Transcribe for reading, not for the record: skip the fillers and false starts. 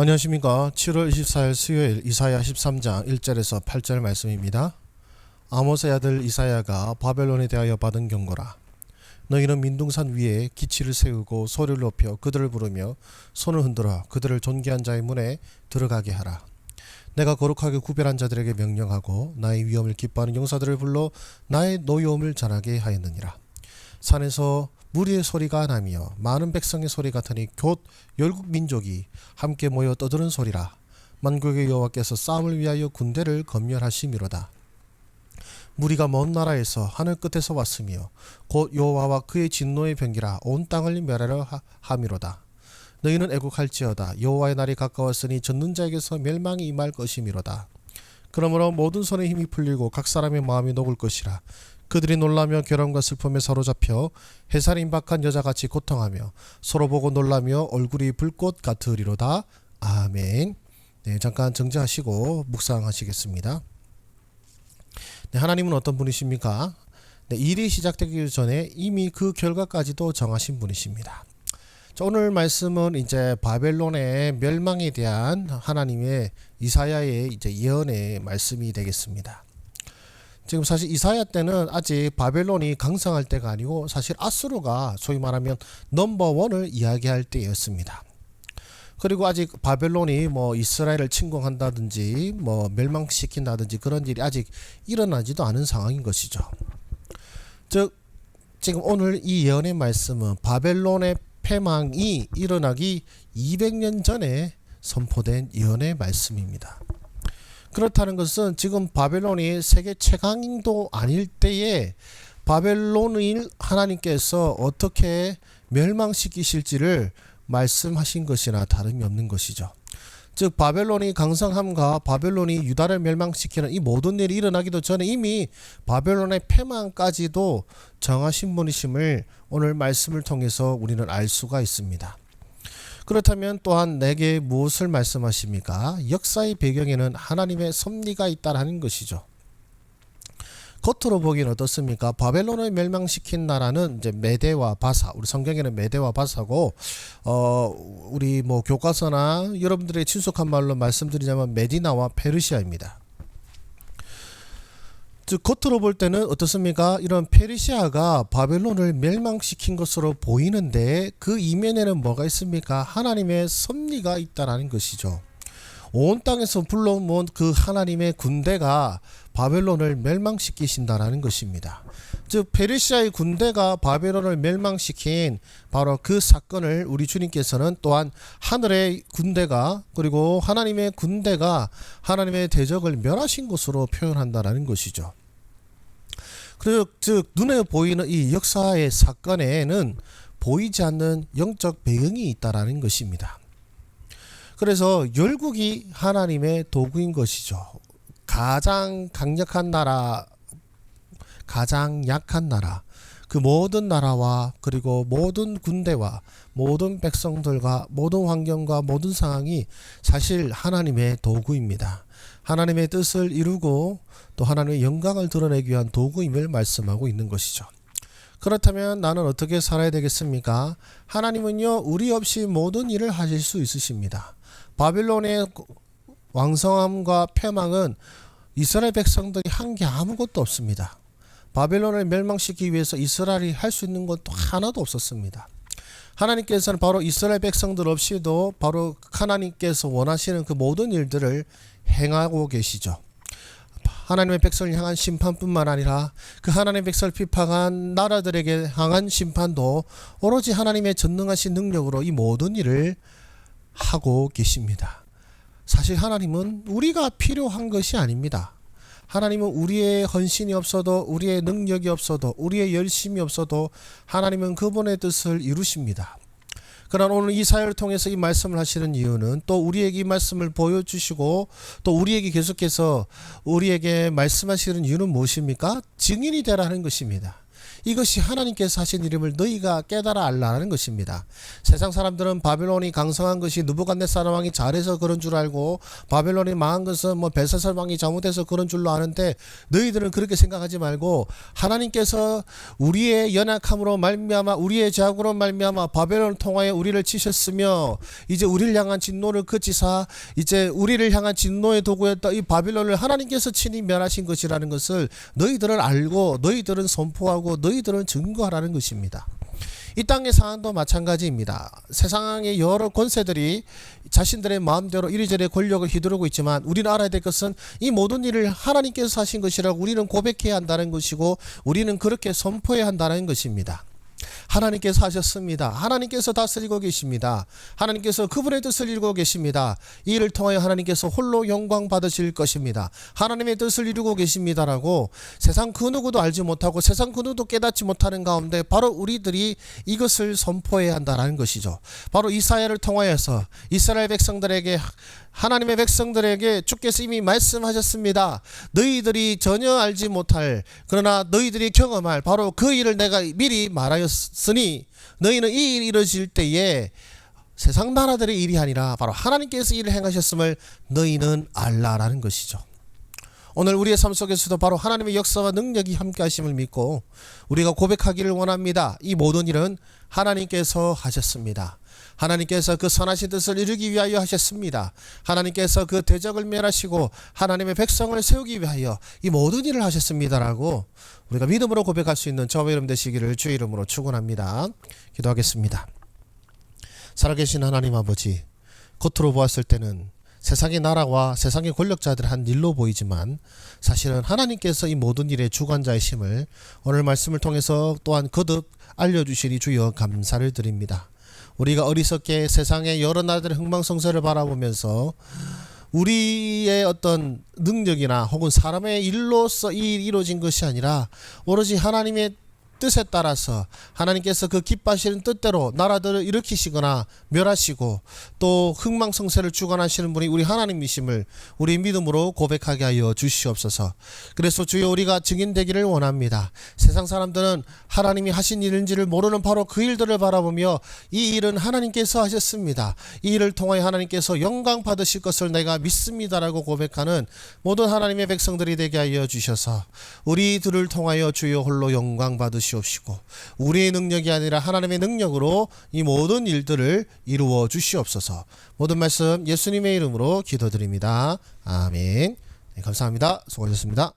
안녕하십니까. 7월 24일 수요일 이사야 13장 1절에서 8절 말씀입니다. 아모스의 아들 이사야가 바벨론에 대하여 받은 경고라. 너희는 민둥산 위에 기치를 세우고 소리를 높여 그들을 부르며 손을 흔들어 그들을 존귀한 자의 문에 들어가게 하라. 내가 거룩하게 구별한 자들에게 명령하고 나의 위엄을 기뻐하는 용사들을 불러 나의 노여움을 전하게 하였느니라. 산에서 무리의 소리가 나며 많은 백성의 소리 같으니 곧 열국 민족이 함께 모여 떠드는 소리라. 만국의 여호와께서 싸움을 위하여 군대를 검열하심이로다. 무리가 먼 나라에서 하늘 끝에서 왔으며 곧 여호와와 그의 진노의 병기라 온 땅을 멸하려 함이로다. 너희는 애국할지어다. 여호와의 날이 가까웠으니 젖는 자에게서 멸망이 임할 것이미로다. 그러므로 모든 손에 힘이 풀리고 각 사람의 마음이 녹을 것이라. 그들이 놀라며 괴로움과 슬픔에 사로잡혀 해살에 임박한 여자같이 고통하며 서로 보고 놀라며 얼굴이 불꽃 같으리로다. 아멘. 네, 잠깐 정지하시고 묵상하시겠습니다. 네, 하나님은 어떤 분이십니까? 네, 일이 시작되기 전에 이미 그 결과까지도 정하신 분이십니다. 자, 오늘 말씀은 이제 바벨론의 멸망에 대한 하나님의 이사야의 이제 예언의 말씀이 되겠습니다. 지금 사실 이사야 때는 아직 바벨론이 강성할 때가 아니고 사실 아수르가 소위 말하면 넘버원을 이야기할 때였습니다. 그리고 아직 바벨론이 뭐 이스라엘을 침공한다든지 뭐 멸망시킨다든지 그런 일이 아직 일어나지도 않은 상황인 것이죠. 즉 지금 오늘 이 예언의 말씀은 바벨론의 패망이 일어나기 200년 전에 선포된 예언의 말씀입니다. 그렇다는 것은 지금 바벨론이 세계 최강도 아닐 때에 바벨론을 하나님께서 어떻게 멸망시키실지를 말씀하신 것이나 다름이 없는 것이죠. 즉 바벨론이 강성함과 바벨론이 유다를 멸망시키는 이 모든 일이 일어나기도 전에 이미 바벨론의 패망까지도 정하신 분이심을 오늘 말씀을 통해서 우리는 알 수가 있습니다. 그렇다면 또한 내게 무엇을 말씀하십니까? 역사의 배경에는 하나님의 섭리가 있다라는 것이죠. 겉으로 보기는 어떻습니까? 바벨론을 멸망시킨 나라는 이제 메대와 바사, 우리 성경에는 메대와 바사고, 우리 뭐 교과서나 여러분들의 친숙한 말로 말씀드리자면 메디나와 페르시아입니다. 즉 겉으로 볼 때는 어떻습니까? 이런 페르시아가 바벨론을 멸망시킨 것으로 보이는데 그 이면에는 뭐가 있습니까? 하나님의 섭리가 있다라는 것이죠. 온 땅에서 불러온 그 하나님의 군대가 바벨론을 멸망시키신다라는 것입니다. 즉 페르시아의 군대가 바벨론을 멸망시킨 바로 그 사건을 우리 주님께서는 또한 하늘의 군대가 그리고 하나님의 군대가 하나님의 대적을 멸하신 것으로 표현한다라는 것이죠. 즉 눈에 보이는 이 역사의 사건에는 보이지 않는 영적 배경이 있다라는 것입니다. 그래서 열국이 하나님의 도구인 것이죠. 가장 강력한 나라, 가장 약한 나라, 그 모든 나라와 그리고 모든 군대와 모든 백성들과 모든 환경과 모든 상황이 사실 하나님의 도구입니다. 하나님의 뜻을 이루고 또 하나님의 영광을 드러내기 위한 도구임을 말씀하고 있는 것이죠. 그렇다면 나는 어떻게 살아야 되겠습니까? 하나님은요 우리 없이 모든 일을 하실 수 있으십니다. 바빌론의 왕성함과 패망은 이스라엘 백성들이 한 게 아무것도 없습니다. 바벨론을 멸망시키기 위해서 이스라엘이 할 수 있는 것도 하나도 없었습니다. 하나님께서는 바로 이스라엘 백성들 없이도 바로 하나님께서 원하시는 그 모든 일들을 행하고 계시죠. 하나님의 백성을 향한 심판뿐만 아니라 그 하나님의 백성을 비판한 나라들에게 향한 심판도 오로지 하나님의 전능하신 능력으로 이 모든 일을 하고 계십니다. 사실 하나님은 우리가 필요한 것이 아닙니다. 하나님은 우리의 헌신이 없어도 우리의 능력이 없어도 우리의 열심이 없어도 하나님은 그분의 뜻을 이루십니다. 그러나 오늘 이사야를 통해서 이 말씀을 하시는 이유는 또 우리에게 이 말씀을 보여주시고 또 우리에게 계속해서 우리에게 말씀하시는 이유는 무엇입니까? 증인이 되라는 것입니다. 이것이 하나님께서 하신 일임을 너희가 깨달아 알라는 것입니다. 세상 사람들은 바벨론이 강성한 것이 느부갓네살 왕이 잘해서 그런 줄 알고 바벨론이 망한 것은 뭐 벨사살 왕이 잘못해서 그런 줄로 아는데, 너희들은 그렇게 생각하지 말고 하나님께서 우리의 연약함으로 말미암아 우리의 죄악으로 말미암아 바벨론을 통하여 우리를 치셨으며 이제 우리를 향한 진노를 그치사 이제 우리를 향한 진노의 도구였던 이 바벨론을 하나님께서 친히 멸하신 것이라는 것을 너희들은 알고 너희들은 선포하고 너희들은 증거하라는 것입니다. 이 땅의 상황도 마찬가지입니다. 세상의 여러 권세들이 자신들의 마음대로 이리저리 권력을 휘두르고 있지만 우리는 알아야 될 것은 이 모든 일을 하나님께서 하신 것이라고 우리는 고백해야 한다는 것이고 우리는 그렇게 선포해야 한다는 것입니다. 하나님께서 하셨습니다. 하나님께서 다스리고 계십니다. 하나님께서 그분의 뜻을 이루고 계십니다. 이 일을 통하여 하나님께서 홀로 영광 받으실 것입니다. 하나님의 뜻을 이루고 계십니다라고 세상 그 누구도 알지 못하고 세상 그 누구도 깨닫지 못하는 가운데 바로 우리들이 이것을 선포해야 한다는 것이죠. 바로 이사야를 통하여서 이스라엘 백성들에게 하나님의 백성들에게 주께서 이미 말씀하셨습니다. 너희들이 전혀 알지 못할 그러나 너희들이 경험할 바로 그 일을 내가 미리 말하였으니 너희는 이 일이 이루어질 때에 세상 나라들의 일이 아니라 바로 하나님께서 일을 행하셨음을 너희는 알라라는 것이죠. 오늘 우리의 삶 속에서도 바로 하나님의 역사와 능력이 함께 하심을 믿고 우리가 고백하기를 원합니다. 이 모든 일은 하나님께서 하셨습니다. 하나님께서 그 선하신 뜻을 이루기 위하여 하셨습니다. 하나님께서 그 대적을 멸하시고 하나님의 백성을 세우기 위하여 이 모든 일을 하셨습니다라고 우리가 믿음으로 고백할 수 있는 저와 여러분 되시기를 주의 이름으로 축원합니다. 기도하겠습니다. 살아계신 하나님 아버지, 겉으로 보았을 때는 세상의 나라와 세상의 권력자들 한 일로 보이지만 사실은 하나님께서 이 모든 일의 주관자이심을 오늘 말씀을 통해서 또한 거듭 알려주시니 주여 감사를 드립니다. 우리가 어리석게 세상의 여러 나라들의 흥망성쇠를 바라보면서 우리의 어떤 능력이나 혹은 사람의 일로서 이 일이 이루어진 것이 아니라 오로지 하나님의 뜻에 따라서 하나님께서 그 기뻐하시는 뜻대로 나라들을 일으키시거나 멸하시고 또 흥망성쇠를 주관하시는 분이 우리 하나님이심을 우리 믿음으로 고백하게 하여 주시옵소서. 그래서 주여 우리가 증인되기를 원합니다. 세상 사람들은 하나님이 하신 일인지를 모르는 바로 그 일들을 바라보며 이 일은 하나님께서 하셨습니다. 이 일을 통하여 하나님께서 영광 받으실 것을 내가 믿습니다라고 고백하는 모든 하나님의 백성들이 되게 하여 주셔서 우리들을 통하여 주여 홀로 영광 받으시옵시고 우리의 능력이 아니라 하나님의 능력으로 이 모든 일들을 이루어 주시옵소서. 모든 말씀 예수님의 이름으로 기도드립니다. 아멘. 네, 감사합니다. 수고하셨습니다.